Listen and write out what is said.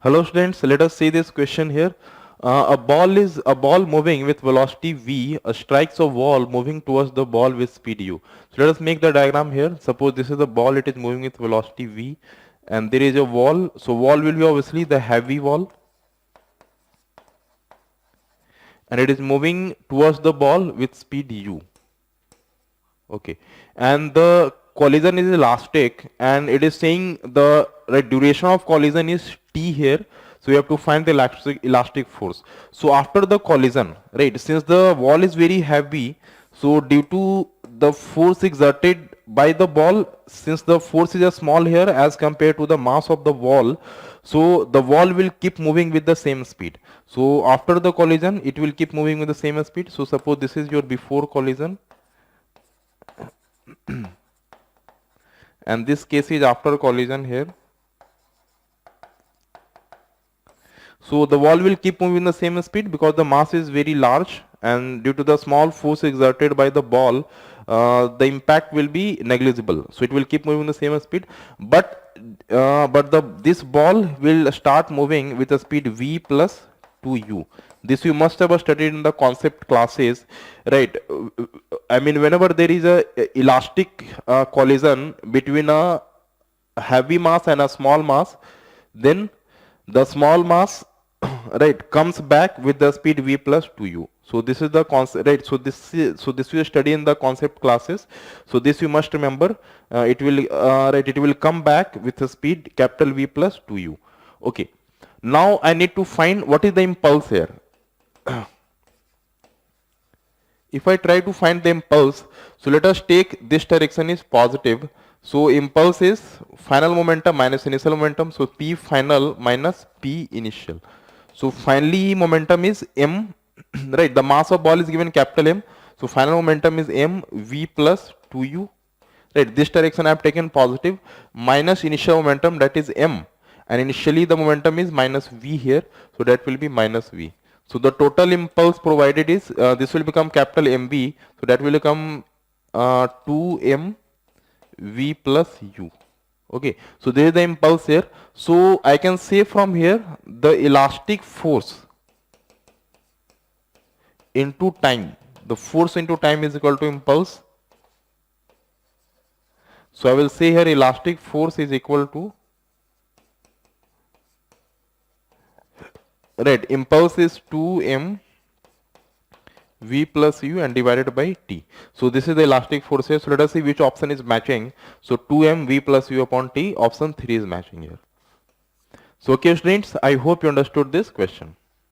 Hello students, let us see this question here. A ball moving with velocity v strikes a wall moving towards the ball with speed u. So let us make the diagram here. Suppose this is the ball, it is moving with velocity v, and there is a wall. So wall will be obviously the heavy wall, and it is moving towards the ball with speed u. Okay, and the collision is elastic, and it is saying the duration of collision is t here. So you have to find the elastic force. So after the collision, right, since the wall is very heavy, so due to the force exerted by the ball, since the force is a small here as compared to the mass of the wall, so the wall will keep moving with the same speed. So after the collision, it will keep moving with the same speed. So suppose this is your before collision, and this case is after collision here. So the wall will keep moving the same speed because the mass is very large, and due to the small force exerted by the ball, the impact will be negligible. So it will keep moving the same speed, but this ball will start moving with a speed v plus 2u. This you must have studied in the concept classes, right? I mean, whenever there is a elastic collision between a heavy mass and a small mass, then the small mass right comes back with the speed v plus 2u. So this is the concept, right? So this you study in the concept classes. So this you must remember. It will right, it will come back with a speed capital V plus 2u. Okay, now I need to find what is the impulse here. If I try to find the impulse, so let us take this direction is positive. So impulse is final momentum minus initial momentum. So P final minus P initial. So finally momentum is M, right? The mass of ball is given capital M. So final momentum is M V plus 2U. Right, this direction I have taken positive minus initial momentum, that is M, and initially the momentum is minus V here. So that will be minus V. So the total impulse provided is this will become capital MV. So that will become 2M V plus U. Okay, so there is the impulse here. So I can say from here the elastic force into time, the force into time is equal to impulse. So I will say here elastic force is equal to, right, impulse is 2m v plus u and divided by t. So this is the elastic force here. So let us see which option is matching. So 2m v plus u upon t, option 3 is matching here. So okay students, I hope you understood this question.